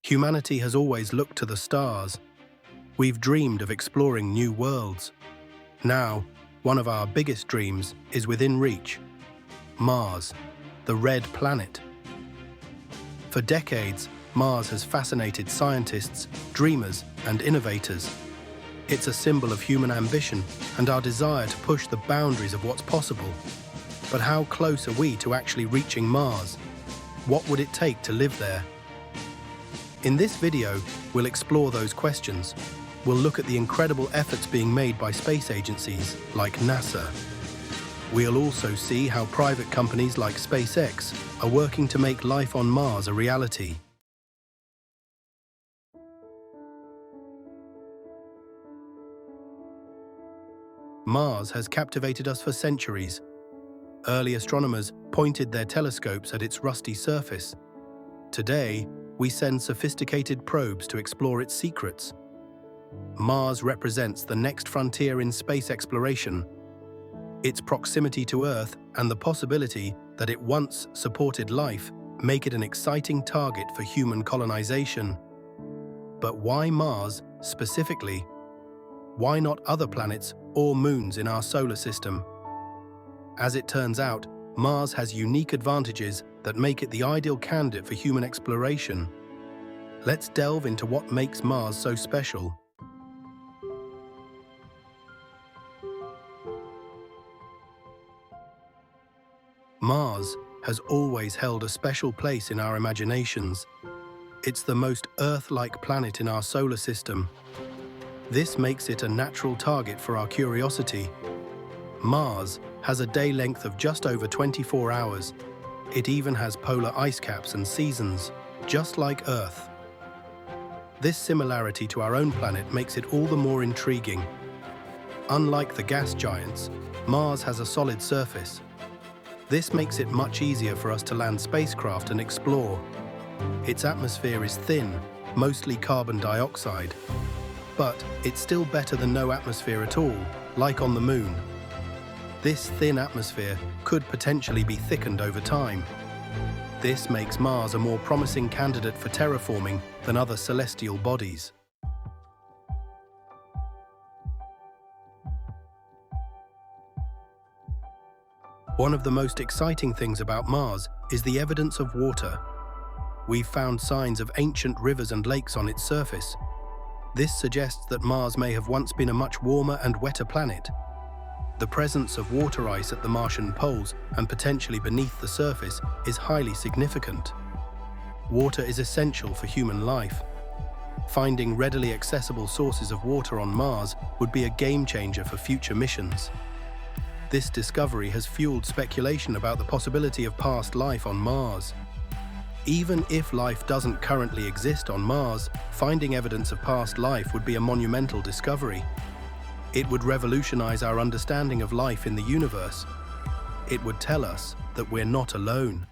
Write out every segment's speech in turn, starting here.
Humanity has always looked to the stars. We've dreamed of exploring new worlds. Now, one of our biggest dreams is within reach: Mars, the red planet. For decades, Mars has fascinated scientists, dreamers, and innovators. It's a symbol of human ambition and our desire to push the boundaries of what's possible. But how close are we to actually reaching Mars? What would it take to live there? In this video, we'll explore those questions. We'll look at the incredible efforts being made by space agencies like NASA. We'll also see how private companies like SpaceX are working to make life on Mars a reality. Mars has captivated us for centuries. Early astronomers pointed their telescopes at its rusty surface. Today, we send sophisticated probes to explore its secrets. Mars represents the next frontier in space exploration. Its proximity to Earth and the possibility that it once supported life make it an exciting target for human colonization. But why Mars specifically? Why not other planets or moons in our solar system? As it turns out, Mars has unique advantages that make it the ideal candidate for human exploration. Let's delve into what makes Mars so special. Mars has always held a special place in our imaginations. It's the most Earth-like planet in our solar system. This makes it a natural target for our curiosity. Mars has a day length of just over 24 hours. It even has polar ice caps and seasons, just like Earth. This similarity to our own planet makes it all the more intriguing. Unlike the gas giants, Mars has a solid surface. This makes it much easier for us to land spacecraft and explore. Its atmosphere is thin, mostly carbon dioxide. But it's still better than no atmosphere at all, like on the Moon. This thin atmosphere could potentially be thickened over time. This makes Mars a more promising candidate for terraforming than other celestial bodies. One of the most exciting things about Mars is the evidence of water. We've found signs of ancient rivers and lakes on its surface. This suggests that Mars may have once been a much warmer and wetter planet. The presence of water ice at the Martian poles and potentially beneath the surface is highly significant. Water is essential for human life. Finding readily accessible sources of water on Mars would be a game changer for future missions. This discovery has fueled speculation about the possibility of past life on Mars. Even if life doesn't currently exist on Mars, finding evidence of past life would be a monumental discovery. It would revolutionize our understanding of life in the universe. It would tell us that we're not alone.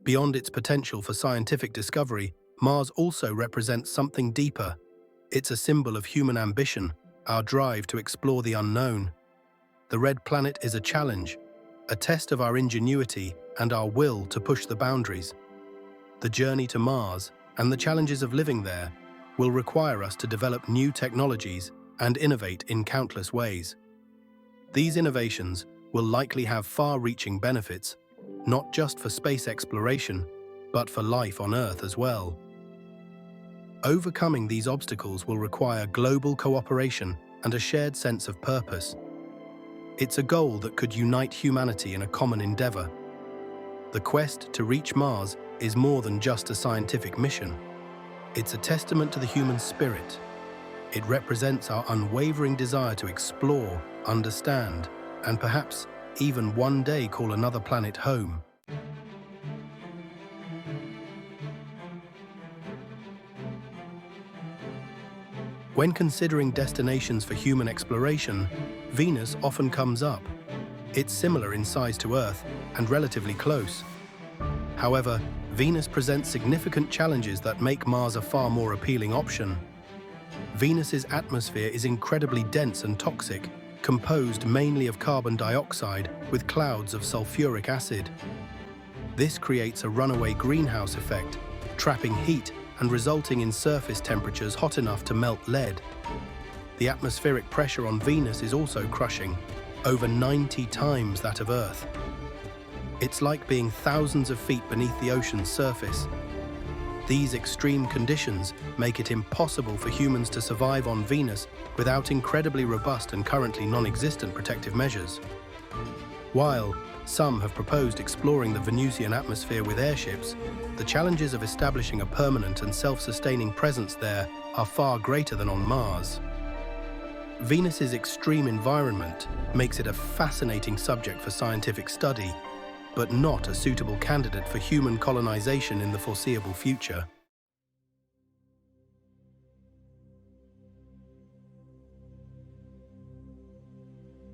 Beyond its potential for scientific discovery, Mars also represents something deeper. It's a symbol of human ambition, our drive to explore the unknown. The red planet is a challenge, a test of our ingenuity and our will to push the boundaries. The journey to Mars and the challenges of living there will require us to develop new technologies and innovate in countless ways. These innovations will likely have far-reaching benefits, not just for space exploration, but for life on Earth as well. Overcoming these obstacles will require global cooperation and a shared sense of purpose. It's a goal that could unite humanity in a common endeavor. The quest to reach Mars is more than just a scientific mission. It's a testament to the human spirit. It represents our unwavering desire to explore, understand, and perhaps even one day call another planet home. When considering destinations for human exploration, Venus often comes up. It's similar in size to Earth and relatively close. However, Venus presents significant challenges that make Mars a far more appealing option. Venus's atmosphere is incredibly dense and toxic, composed mainly of carbon dioxide with clouds of sulfuric acid. This creates a runaway greenhouse effect, trapping heat and resulting in surface temperatures hot enough to melt lead. The atmospheric pressure on Venus is also crushing, over 90 times that of Earth. It's like being thousands of feet beneath the ocean's surface. These extreme conditions make it impossible for humans to survive on Venus without incredibly robust and currently non-existent protective measures. While some have proposed exploring the Venusian atmosphere with airships, the challenges of establishing a permanent and self-sustaining presence there are far greater than on Mars. Venus's extreme environment makes it a fascinating subject for scientific study, but not a suitable candidate for human colonization in the foreseeable future.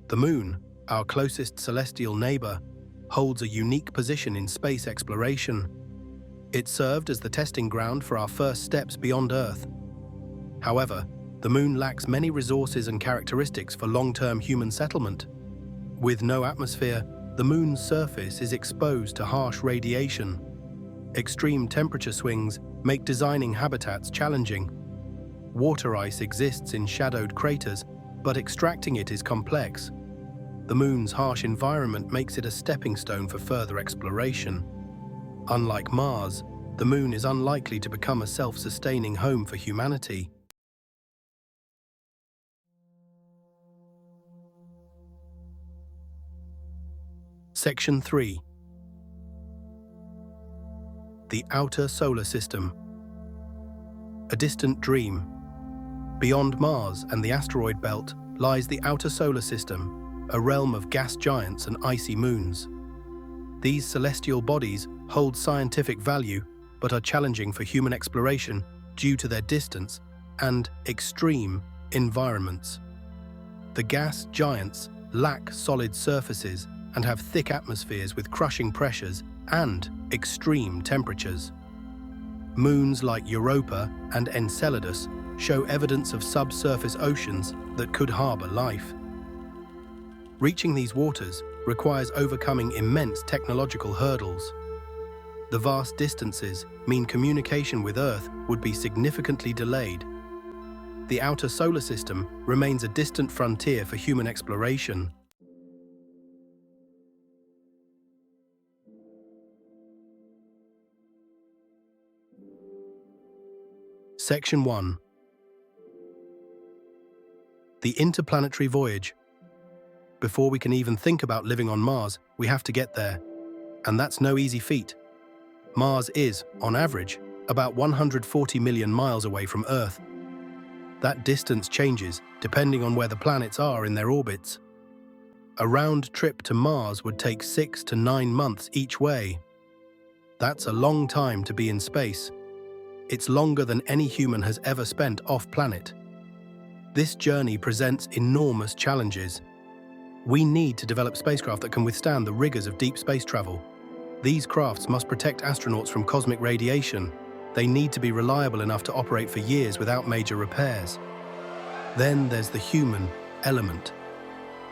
The Moon, our closest celestial neighbor, holds a unique position in space exploration. It served as the testing ground for our first steps beyond Earth. However, the Moon lacks many resources and characteristics for long-term human settlement. With no atmosphere, the Moon's surface is exposed to harsh radiation. Extreme temperature swings make designing habitats challenging. Water ice exists in shadowed craters, but extracting it is complex. The Moon's harsh environment makes it a stepping stone for further exploration. Unlike Mars, the Moon is unlikely to become a self-sustaining home for humanity. Section 3. The Outer Solar System. A distant dream. Beyond Mars and the asteroid belt lies the Outer Solar System, a realm of gas giants and icy moons. These celestial bodies hold scientific value, but are challenging for human exploration due to their distance and extreme environments. The gas giants lack solid surfaces and have thick atmospheres with crushing pressures and extreme temperatures. Moons like Europa and Enceladus show evidence of subsurface oceans that could harbor life. Reaching these waters requires overcoming immense technological hurdles. The vast distances mean communication with Earth would be significantly delayed. The outer solar system remains a distant frontier for human exploration. Section 1. The interplanetary voyage. Before we can even think about living on Mars, we have to get there. And that's no easy feat. Mars is, on average, about 140 million miles away from Earth. That distance changes depending on where the planets are in their orbits. A round trip to Mars would take 6 to 9 months each way. That's a long time to be in space. It's longer than any human has ever spent off-planet. This journey presents enormous challenges. We need to develop spacecraft that can withstand the rigors of deep space travel. These crafts must protect astronauts from cosmic radiation. They need to be reliable enough to operate for years without major repairs. Then there's the human element.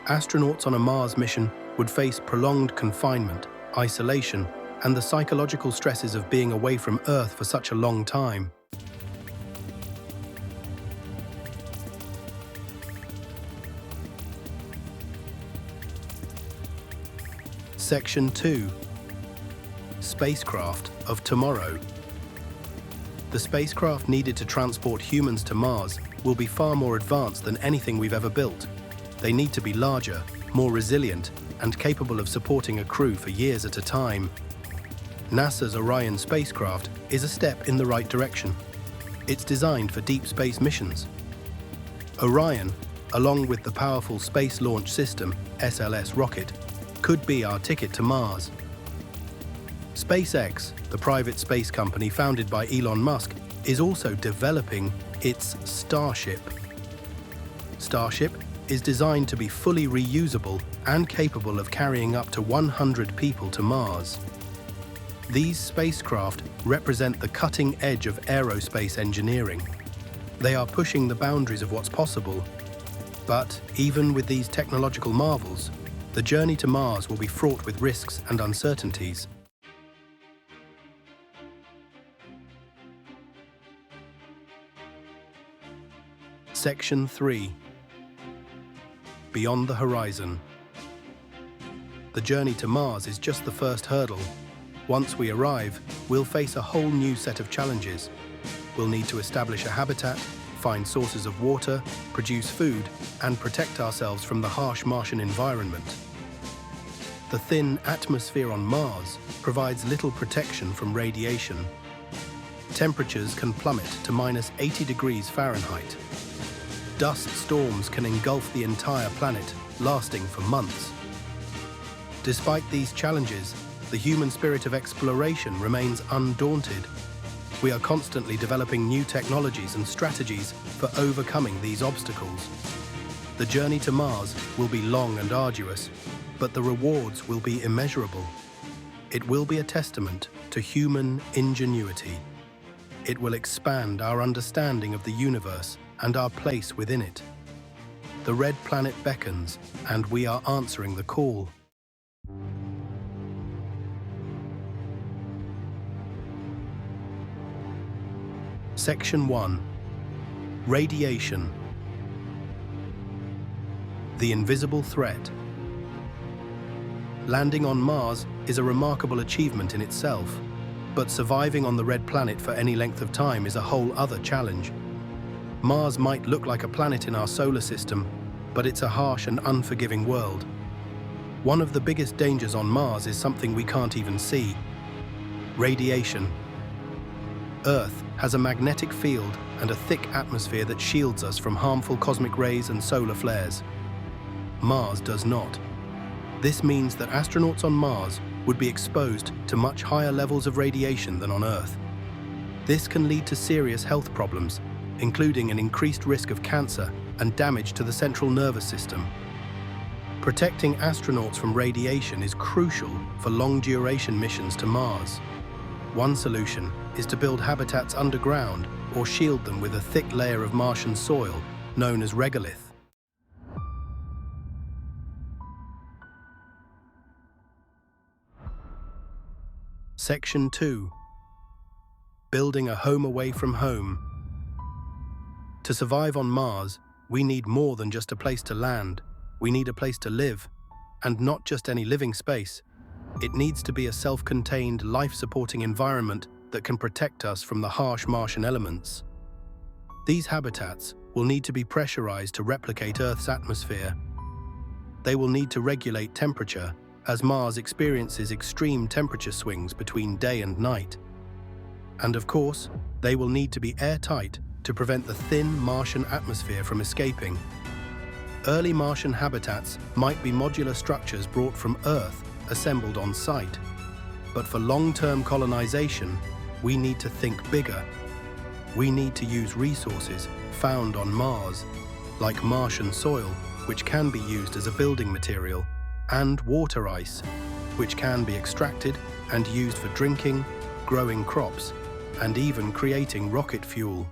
Astronauts on a Mars mission would face prolonged confinement, isolation, and the psychological stresses of being away from Earth for such a long time. Section 2. Spacecraft of tomorrow. The spacecraft needed to transport humans to Mars will be far more advanced than anything we've ever built. They need to be larger, more resilient, and capable of supporting a crew for years at a time. NASA's Orion spacecraft is a step in the right direction. It's designed for deep space missions. Orion, along with the powerful Space Launch System (SLS) rocket, could be our ticket to Mars. SpaceX, the private space company founded by Elon Musk, is also developing its Starship. Starship is designed to be fully reusable and capable of carrying up to 100 people to Mars. These spacecraft represent the cutting edge of aerospace engineering. They are pushing the boundaries of what's possible. But even with these technological marvels, The journey to Mars will be fraught with risks and uncertainties. Section 3. Beyond the horizon. The journey to Mars is just the first hurdle. Once we arrive, we'll face a whole new set of challenges. We'll need to establish a habitat, find sources of water, produce food, and protect ourselves from the harsh Martian environment. The thin atmosphere on Mars provides little protection from radiation. Temperatures can plummet to -80 degrees Fahrenheit. Dust storms can engulf the entire planet, lasting for months. Despite these challenges, the human spirit of exploration remains undaunted. We are constantly developing new technologies and strategies for overcoming these obstacles. The journey to Mars will be long and arduous, but the rewards will be immeasurable. It will be a testament to human ingenuity. It will expand our understanding of the universe and our place within it. The red planet beckons, and we are answering the call. Section 1. Radiation. The invisible threat. Landing on Mars is a remarkable achievement in itself, but surviving on the red planet for any length of time is a whole other challenge. Mars might look like a planet in our solar system, but it's a harsh and unforgiving world. One of the biggest dangers on Mars is something we can't even see: radiation. Earth has a magnetic field and a thick atmosphere that shields us from harmful cosmic rays and solar flares. Mars does not. This means that astronauts on Mars would be exposed to much higher levels of radiation than on Earth. This can lead to serious health problems, including an increased risk of cancer and damage to the central nervous system. Protecting astronauts from radiation is crucial for long-duration missions to Mars. One solution is to build habitats underground or shield them with a thick layer of Martian soil known as regolith. Section 2. Building a home away from home. To survive on Mars, we need more than just a place to land. We need a place to live, and not just any living space. It needs to be a self-contained, life-supporting environment that can protect us from the harsh Martian elements. These habitats will need to be pressurized to replicate Earth's atmosphere. They will need to regulate temperature, as Mars experiences extreme temperature swings between day and night. And of course, they will need to be airtight to prevent the thin Martian atmosphere from escaping. Early Martian habitats might be modular structures brought from Earth, assembled on site. But for long-term colonization, we need to think bigger. We need to use resources found on Mars, like Martian soil, which can be used as a building material, and water ice, which can be extracted and used for drinking, growing crops, and even creating rocket fuel.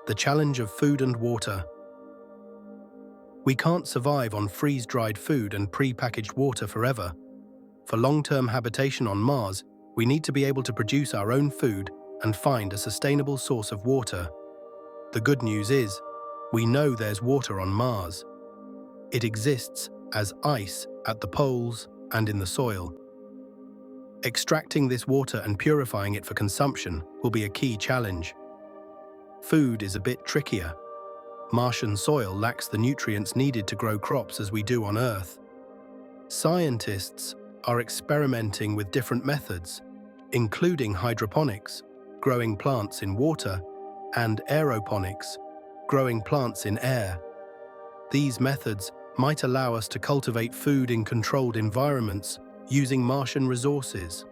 The challenge of food and water. We can't survive on freeze-dried food and pre-packaged water forever. For long-term habitation on Mars, we need to be able to produce our own food and find a sustainable source of water. The good news is, we know there's water on Mars. It exists as ice at the poles and in the soil. Extracting this water and purifying it for consumption will be a key challenge. Food is a bit trickier. Martian soil lacks the nutrients needed to grow crops as we do on Earth. Scientists are experimenting with different methods, including hydroponics, growing plants in water, and aeroponics, growing plants in air. These methods might allow us to cultivate food in controlled environments using Martian resources.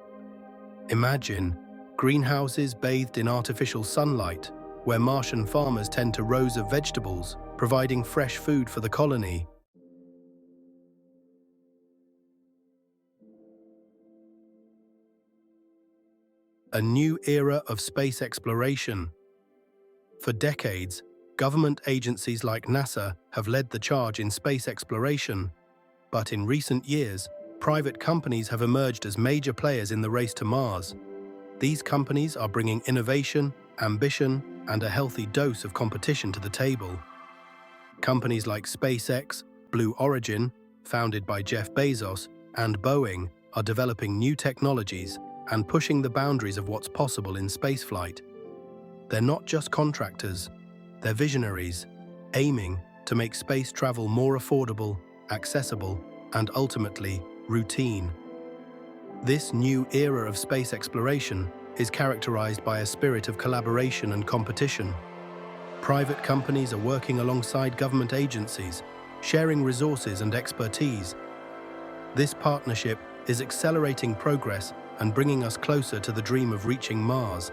Imagine greenhouses bathed in artificial sunlight, where Martian farmers tend to rows of vegetables, providing fresh food for the colony. A new era of space exploration. For decades, government agencies like NASA have led the charge in space exploration, but in recent years, private companies have emerged as major players in the race to Mars. These companies are bringing innovation, ambition, and a healthy dose of competition to the table. Companies like SpaceX, Blue Origin, founded by Jeff Bezos, and Boeing are developing new technologies and pushing the boundaries of what's possible in spaceflight. They're not just contractors, they're visionaries, aiming to make space travel more affordable, accessible, and ultimately, routine. This new era of space exploration is characterized by a spirit of collaboration and competition. Private companies are working alongside government agencies, sharing resources and expertise. This partnership is accelerating progress and bringing us closer to the dream of reaching Mars.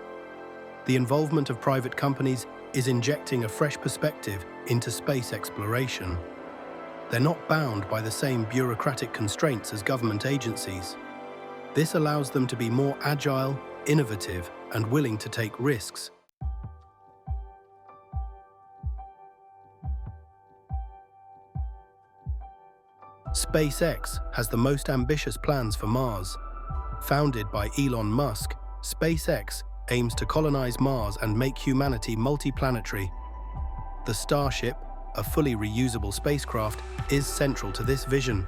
The involvement of private companies is injecting a fresh perspective into space exploration. They're not bound by the same bureaucratic constraints as government agencies. This allows them to be more agile, innovative, and willing to take risks. SpaceX has the most ambitious plans for Mars. Founded by Elon Musk, SpaceX aims to colonize Mars and make humanity multiplanetary. The Starship, a fully reusable spacecraft, is central to this vision.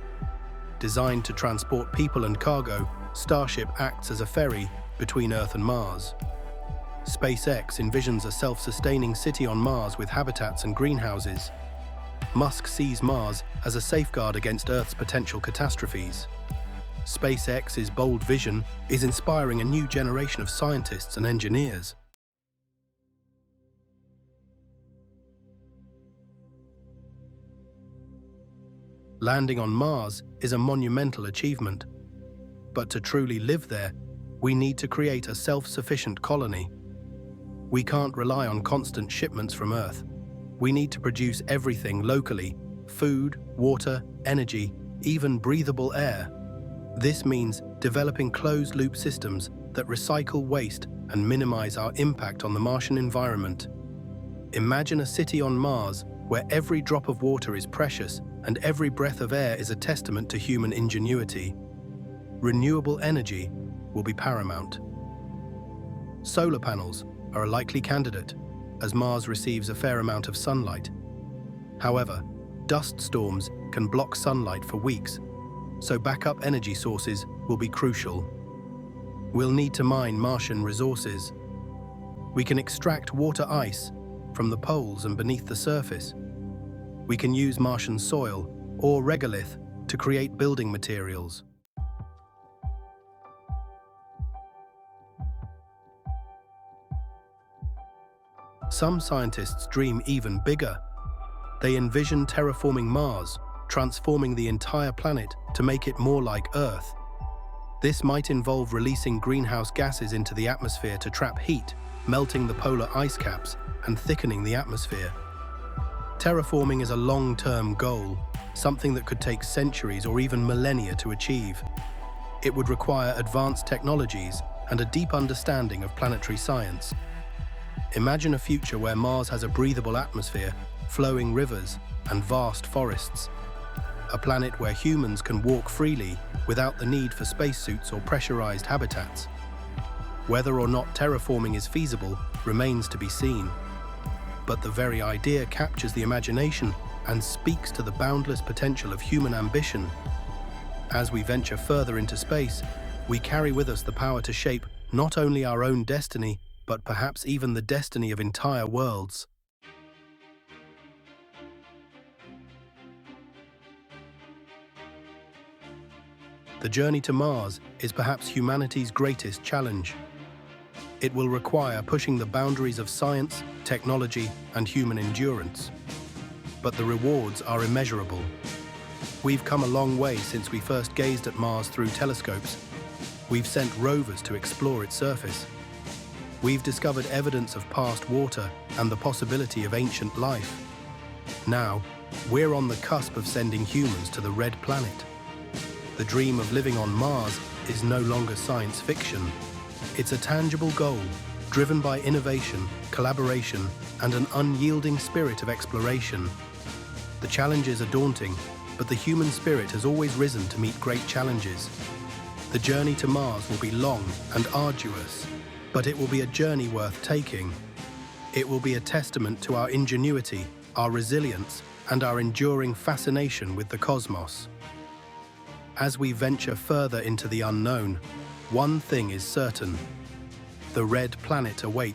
Designed to transport people and cargo, Starship acts as a ferry between Earth and Mars. SpaceX envisions a self-sustaining city on Mars with habitats and greenhouses. Musk sees Mars as a safeguard against Earth's potential catastrophes. SpaceX's bold vision is inspiring a new generation of scientists and engineers. Landing on Mars is a monumental achievement. But to truly live there, we need to create a self-sufficient colony. We can't rely on constant shipments from Earth. We need to produce everything locally: food, water, energy, even breathable air. This means developing closed-loop systems that recycle waste and minimize our impact on the Martian environment. Imagine a city on Mars where every drop of water is precious and every breath of air is a testament to human ingenuity. Renewable energy will be paramount. Solar panels are a likely candidate, as Mars receives a fair amount of sunlight. However, dust storms can block sunlight for weeks, so backup energy sources will be crucial. We'll need to mine Martian resources. We can extract water ice from the poles and beneath the surface. We can use Martian soil or regolith to create building materials. Some scientists dream even bigger. They envision terraforming Mars, transforming the entire planet to make it more like Earth. This might involve releasing greenhouse gases into the atmosphere to trap heat, melting the polar ice caps, and thickening the atmosphere. Terraforming is a long-term goal, something that could take centuries or even millennia to achieve. It would require advanced technologies and a deep understanding of planetary science. Imagine a future where Mars has a breathable atmosphere, flowing rivers, and vast forests. A planet where humans can walk freely without the need for spacesuits or pressurized habitats. Whether or not terraforming is feasible remains to be seen. But the very idea captures the imagination and speaks to the boundless potential of human ambition. As we venture further into space, we carry with us the power to shape not only our own destiny, but perhaps even the destiny of entire worlds. The journey to Mars is perhaps humanity's greatest challenge. It will require pushing the boundaries of science, technology, and human endurance. But the rewards are immeasurable. We've come a long way since we first gazed at Mars through telescopes. We've sent rovers to explore its surface. We've discovered evidence of past water and the possibility of ancient life. Now, we're on the cusp of sending humans to the Red Planet. The dream of living on Mars is no longer science fiction. It's a tangible goal, driven by innovation, collaboration, and an unyielding spirit of exploration. The challenges are daunting, but the human spirit has always risen to meet great challenges. The journey to Mars will be long and arduous, but it will be a journey worth taking. It will be a testament to our ingenuity, our resilience, and our enduring fascination with the cosmos. As we venture further into the unknown, one thing is certain: the red planet awaits.